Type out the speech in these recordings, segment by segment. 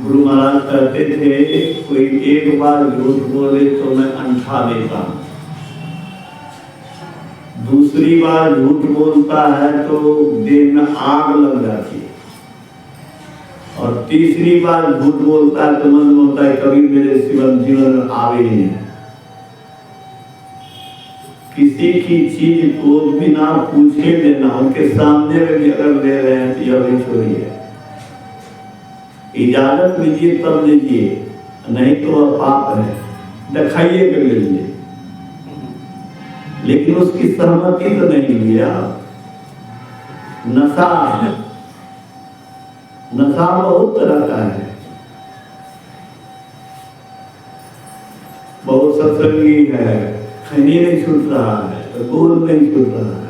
गुरु महाराज कहते थे कोई एक बार झूठ बोले तो मैं अंठा देता हूँ, दूसरी बार झूठ बोलता है तो देह में आग लग जाती है, और तीसरी बार झूठ बोलता है तो मन में होता है कभी मेरे जीवन में आवे ही नहीं। किसी की चीज को बिना पूछे देना, उनके सामने में भी अगर ले रहे हैं तो यह भी चोरी है। इजाजत लीजिए तब लीजिए, नहीं तो वह पाप है, दिखाइए कर लीजिए, लेकिन उसकी सहमति तो नहीं लिया। नशा बहुत तरह का है। बहुत सत्संगी है, खैनी नहीं छूट रहा है तो गोल नहीं छूट रहा है।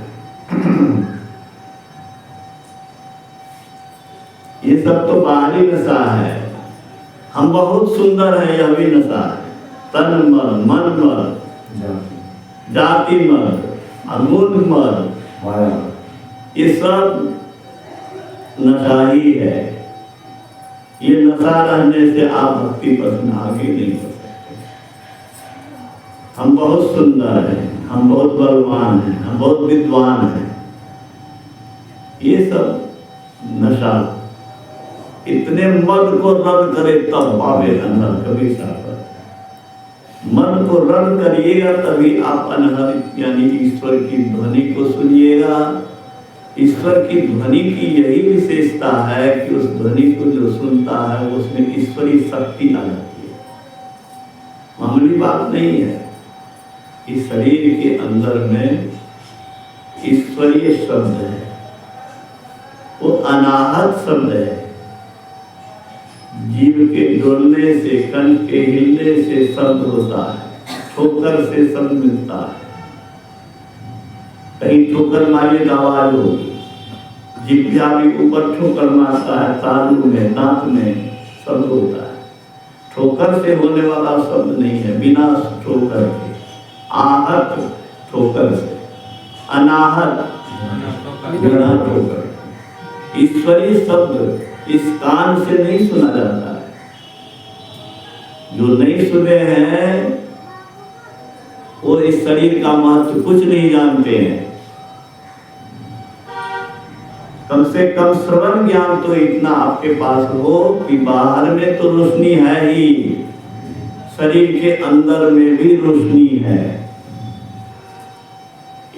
ये सब तो बाहरी नशा है। हम बहुत सुंदर हैं, यह भी नशा है। तन मन जाति मन, अमूल मन, ये सब नशा ही है। ये नशा रहने से आप भक्ति पथ में आगे नहीं हो सकते। हम बहुत सुंदर हैं, हम बहुत बलवान हैं, हम बहुत विद्वान हैं, ये सब नशा। इतने मन को रद्द करे तब पावे अंदर कभी साहब। मन को रद्द करिएगा तभी आप अनहद यानी ईश्वर की ध्वनि को सुनिएगा। ईश्वर की ध्वनि की यही विशेषता है कि उस ध्वनि को जो सुनता है उसमें ईश्वरीय शक्ति आ जाती है। मामूली बात नहीं है। इस शरीर के अंदर में ईश्वरीय शब्द है, वो अनाहत शब्द है। जीव के डोलने से, कंठ के हिलने से शब्द होता है, ठोकर से शब्द मिलता है। कहीं ठोकर मारिए तो आवाज होगी, जिभ्या भी ऊपर ठोकर मारता है, तालू में, दांत में शब्द होता है। ठोकर से होने वाला शब्द नहीं है, बिना ठोकर के। आहत ठोकर से, अनाहत बिना ठोकर। ईश्वरीय शब्द इस कान से नहीं सुना जाता है। जो नहीं सुने हैं वो इस शरीर का महत्व कुछ नहीं जानते हैं। कम से कम श्रवण ज्ञान तो इतना आपके पास हो कि बाहर में तो रोशनी है ही, शरीर के अंदर में भी रोशनी है।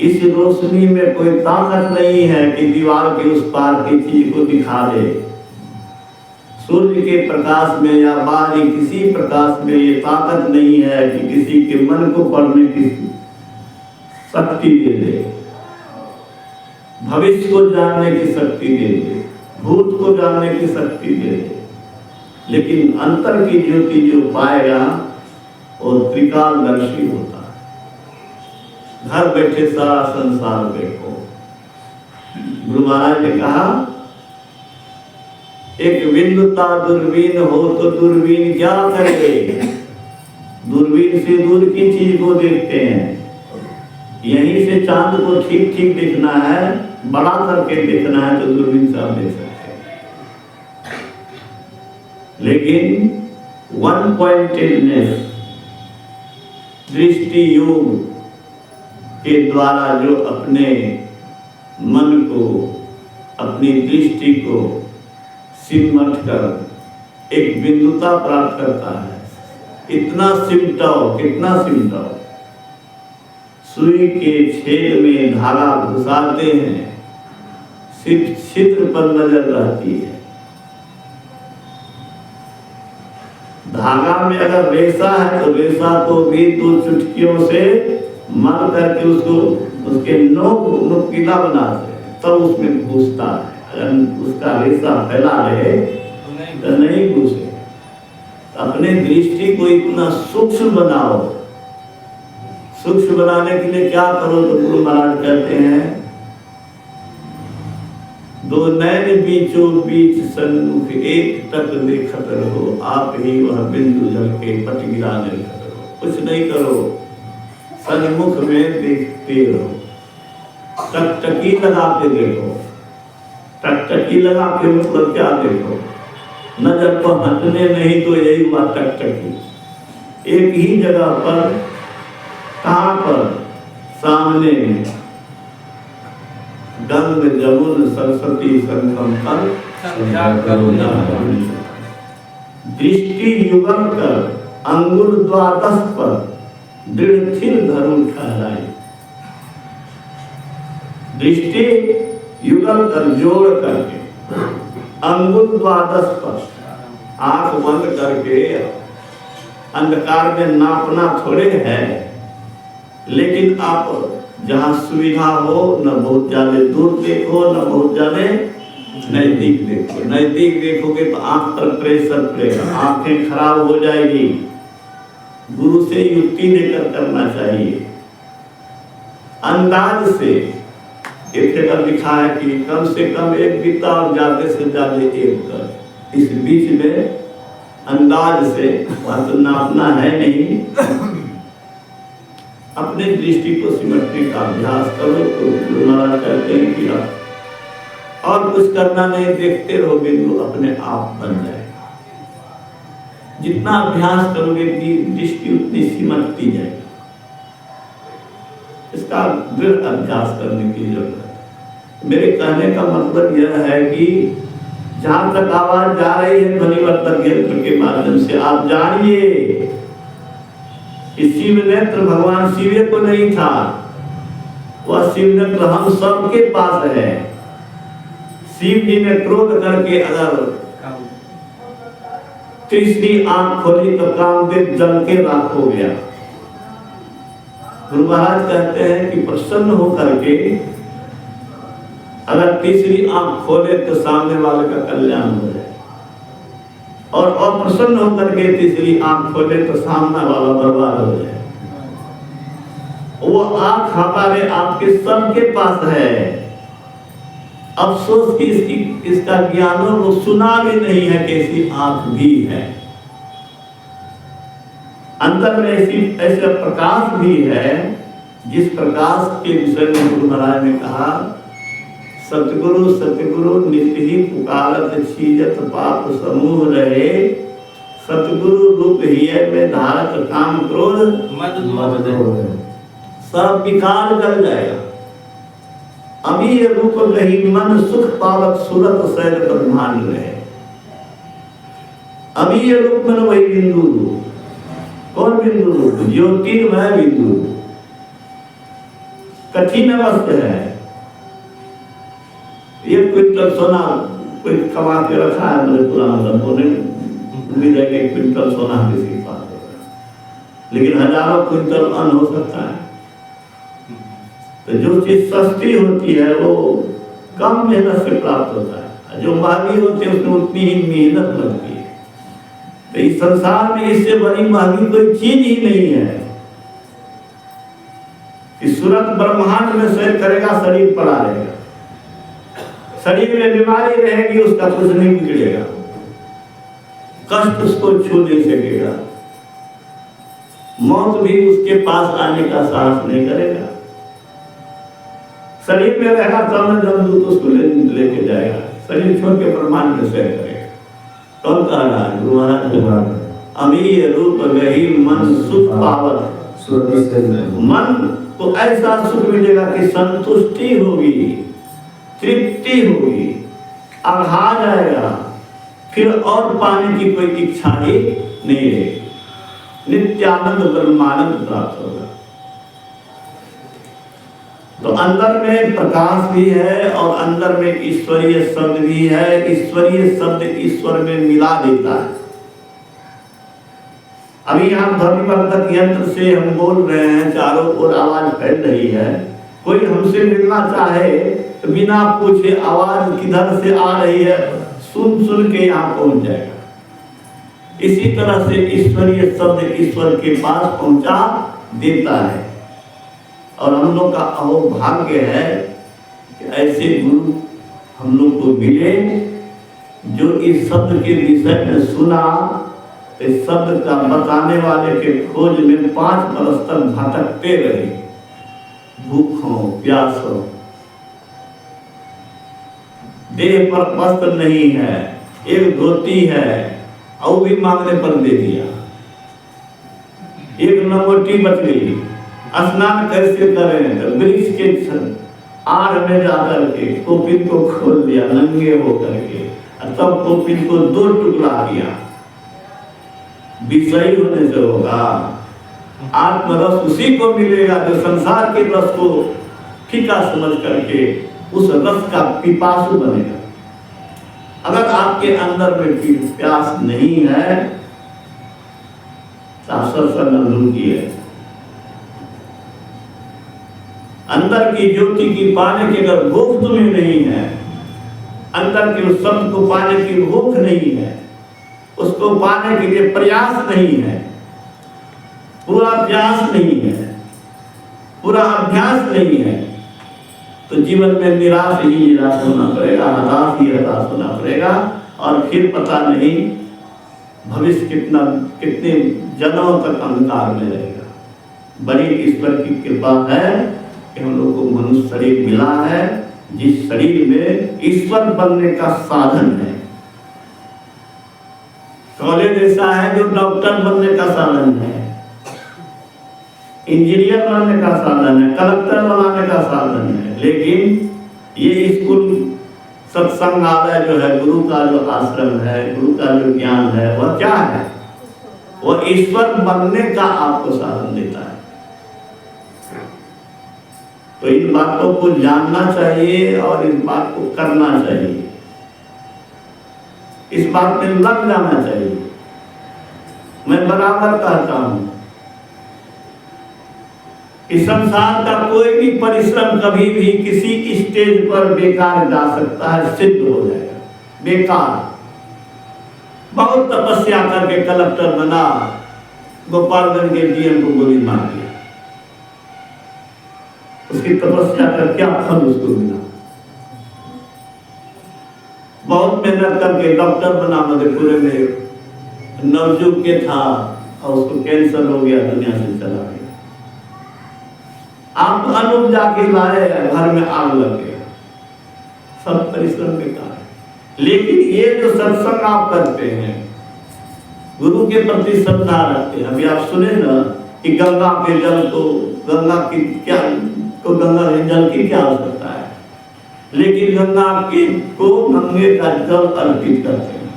इस रोशनी में कोई ताकत नहीं है कि दीवार के उस पार की चीज को दिखा दे। सूर्य के प्रकाश में या बाहरी किसी प्रकाश में ये ताकत नहीं है कि किसी के मन को पढ़ने की शक्ति दे दे, भविष्य को जानने की शक्ति दे दे, भूत को जानने की शक्ति दे दे। लेकिन अंतर की ज्योति जो पाएगा वो त्रिकालदर्शी होता है। घर बैठे सारा संसार देखो। गुरु महाराज ने कहा एक विद्युता दूरबीन हो तो दूरबीन क्या करे, दूरबीन से दूर की चीज को देखते हैं। यहीं से चांद को ठीक ठीक देखना है, बड़ा करके देखना है तो दूरबीन से आप देख सकते हैं। लेकिन वन पॉइंटेडनेस दृष्टि योग के द्वारा जो अपने मन को, अपनी दृष्टि को सिमट कर एक बिंदुता प्राप्त करता है। इतना सिमटाओ, कितना सिमटाओ। सुई के छेद में धागा घुसाते हैं, सिर्फ छिद्र पर नजर रहती है। धागा में अगर रेशा है तो रेशा को भी 2 चुटकियों से मर करके उसको उसके नोक नुकीला बनाते हैं, तब उसमें घुसता है। अगर उसका रेशा फैला रहे तो नहीं घुसे। अपने दृष्टि को इतना सूक्ष्म बनाओ। सूक्ष्म बनाने के लिए क्या करो तो गुरु महाराज कहते हैं 2 नैन बीचों बीच सन्मुख एक टक देखत रहो, आप ही वह बिंदु जल के पट गिराने लगत रहो। कुछ नहीं करो, सन्मुख में देखते रहो। टकटकी लगा के देखो। टकटकी लगा के मतलब क्या देखो, नजर को हटने नहीं तो यही हुआ टकटकी। एक ही जगह पर, कहाँ पर? सामने गंग जमुन सरस्वती संगम पर दृष्टि युगल कर अंगुल द्वादश पर दृढ़ थिर धरुण ठहराई। दृष्टि युगल कर जोड़ करके अंगुल द्वादश पर, आंख बंद करके, अंधकार में नापना थोड़े है, लेकिन आप जहाँ सुविधा हो, न बहुत ज्यादा दूर देखो न बहुत ज्यादा नजदीक देखो। नजदीक देखोगे तो आंख पर प्रेशर पड़ेगा, आंखें खराब हो जाएगी। गुरु से युक्ति लेकर करना चाहिए। अंदाज से, एक जगह लिखा है कि कम से कम एक बीता और ज्यादा से ज्यादा एक कर। इस बीच में अंदाज से, वहां तो नापना है नहीं, अपने दृष्टि को सिमटने का अभ्यास करो। तो गुरु महाराज कहते हैं कि आप और कुछ करना नहीं, देखते रहो, बिंदु अपने आप बन जाएगा। जितना अभ्यास करोगे दृष्टि उतनी सिमटती जाएगी। इसका दृढ़ अभ्यास करने की जरूरत है। मेरे कहने का मतलब यह है कि जहां तक आवाज जा रही है ध्वनिवर्धक यंत्र के माध्यम से, आप जानिए कि शिव नेत्र भगवान शिव को नहीं था, वह शिव नेत्र हम सबके पास है। शिव जी ने क्रोध करके अगर तीसरी आंख खोली तो कामदेव जल के राख हो गया। गुरु महाराज कहते हैं कि प्रसन्न होकर के अगर तीसरी आंख खोले तो सामने वाले का कल्याण हो जाए, और अप्रसन्न होकर के तीसरी आंख खोले तो सामने वाला बर्बाद हो जाए। वो आंख हमारे आपके सबके पास है। अफसोस कि इसका ज्ञानों को सुना भी नहीं है कि ऐसी आंख भी है। अंतर में ऐसे प्रकाश भी है, जिस प्रकाश के विषय में गुरु महाराज ने कहा, सतगुरु सतगुरु नित्य ही पुकारत छीजत पाप समूह रहे, सतगुरु रूप ही में धारत काम क्रोध मद सब विकार जल जाएगा। अमीय रूप गही मन सुख पावक सूरत शैल ब्रह्मांड रहे। अमीय रूप में वही बिंदु रूप। कौन बिंदु रूप? ज्योतिर्मय बिंदु। कठिन वस्तु है। एक क्विंटल सोना कोई कमा के रखा है मेरे पुराना ने, उम्मीद है कि एक क्विंटल सोना किसी के पास होगा, लेकिन हजारों क्विंटल अन्न हो सकता है। तो जो चीज सस्ती होती है वो कम मेहनत से प्राप्त होता है, जो महंगी होती है उसमें उतनी ही मेहनत लगती है। तो इस संसार में इससे बड़ी महंगी कोई चीज ही नहीं है कि सूरत ब्रह्मांड में सैर करेगा, शरीर पड़ा रहेगा, शरीर में बीमारी रहेगी, उसका कुछ नहीं बिगड़ेगा, कष्ट उसको छू नहीं सकेगा, मौत भी उसके पास आने का साहस नहीं करेगा। शरीर में रहेगा तब न जमदूत उसको लेके जाएगा, शरीर छोड़ के ब्रह्मांड में सैर करेगा। कौन कह रहा है? गुरु महाराज के बारे में। अमीय रूप गही मन सुख पावत। मन को ऐसा सुख मिलेगा कि संतुष्टि होगी, तृप्ति होगी, आघा जाएगा, फिर और पाने की कोई इच्छा ही नहीं रहेगी, नित्यानंद ब्रह्मानंद प्राप्त होगा। तो अंदर में प्रकाश भी है और अंदर में ईश्वरीय शब्द भी है। ईश्वरीय शब्द ईश्वर में मिला देता है। अभी यहाँ ध्वनिवर्धक यंत्र से हम बोल रहे हैं, चारों ओर आवाज फैल रही है। कोई हमसे मिलना चाहे तो बिना पूछे आवाज किधर से आ रही है सुन के यहाँ पहुंच जाएगा। इसी तरह से ईश्वरीय शब्द ईश्वर के पास पहुंचा देता है। और हम लोग का अहोभाग्य है कि ऐसे गुरु हम लोग को मिले जो इस शब्द के विषय में सुना, इस शब्द का बताने वाले के खोज में 5 वर्ष तक भटकते रहे, भूखों प्यासों, देह पर वस्त्र नहीं है, एक धोती है और वो भी मांगने पर दे दिया, एक लंगोटी बच गई, स्नान कैसे करें तो वृक्ष के आड़ में जाकर के कोपिन को खोल दिया नंगे होकर के, तब कोपिन को 2 टुकड़ा किया। विषयी होने से होगा, आत्मरस उसी को मिलेगा जो संसार के रस को फीका समझ करके उस रस का पिपासु बनेगा। अगर आपके अंदर में प्यास नहीं है तो आप सत्संग न रुकिए। अंदर की ज्योति की पाने की अगर भूख तुम्हें नहीं है, अंदर के उस शब्द को पाने की भूख नहीं है, उसको पाने के लिए प्रयास नहीं है, पूरा अभ्यास नहीं है, पूरा अभ्यास नहीं है, तो जीवन में निराश ही निराश होना पड़ेगा, हताश ही हताश होना पड़ेगा। और फिर पता नहीं भविष्य कितने जन्मों तक अंधकार में रहेगा। बड़ी ईश्वर की कृपा है कि हम लोग को मनुष्य शरीर मिला है, जिस शरीर में ईश्वर बनने का साधन है। कॉलेज ऐसा है जो डॉक्टर बनने का साधन है, इंजीनियर बनने का साधन है, कलेक्टर बनाने का साधन है, लेकिन ये स्कूल सत्संगालय जो है, गुरु का जो आश्रम है, गुरु का जो ज्ञान है, वह क्या है? वह ईश्वर बनने का आपको साधन देता है। तो इन बातों को जानना चाहिए और इस बात को करना चाहिए, इस बात में लग जाना चाहिए। मैं बराबर कहता हूं कि संसार का कोई भी परिश्रम कभी भी किसी स्टेज पर बेकार जा सकता है, सिद्ध हो जाएगा बेकार। बहुत तपस्या करके कलेक्टर बना, गोपालगंज के डीएम को गोली मार दिया, उसकी तपस्या का क्या फल उसको मिला? बहुत मेहनत करके डॉक्टर बना, मधेपुरे में नवजुग के था और उसको कैंसर हो गया, दुनिया से चला गया। आप अनूप जाके लाए, घर में आग लग गया, सब परिश्रम बेकार है। लेकिन ये जो सत्संग आप करते हैं, गुरु के प्रति श्रद्धा रखते हैं। अभी आप सुने ना कि गंगा के जल को, गंगा की क्या को, गंगा के जल की क्या आवश्यकता है, लेकिन गंगा के को गंगे का जल अर्पित करते हैं।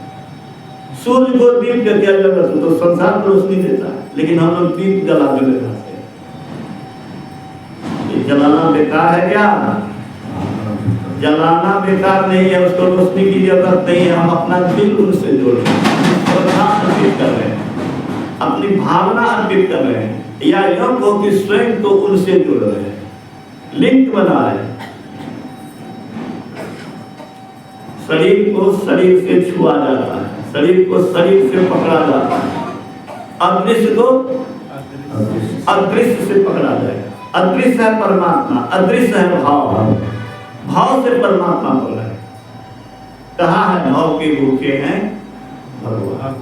सूर्य को दीप का क्या जरूरत है, तो संसार को रोशनी देता है, लेकिन हम लोग दीप जला के लगाते हैं। ये जलाना बेकार है क्या? जलाना बेकार नहीं है, उसको रोशनी की जरूरत नहीं है। हम अपना दिल उनसे जोड़ रहे हैं, श्रद्धा अर्पित कर रहे हैं, अपनी भावना अर्पित कर रहे हैं, या योग को कि स्वयं को उनसे जोड़ रहे हैं, लिंक बना रहे हैं। शरीर को शरीर से छुआ जाता है, शरीर को शरीर से पकड़ा जाता है, अदृश्य को अदृश्य से पकड़ा जाएगा। अदृश्य है परमात्मा, अदृश्य है भाव, भाव से परमात्मा बोला है। कहाँ है भाव के भूखे हैं भगवान।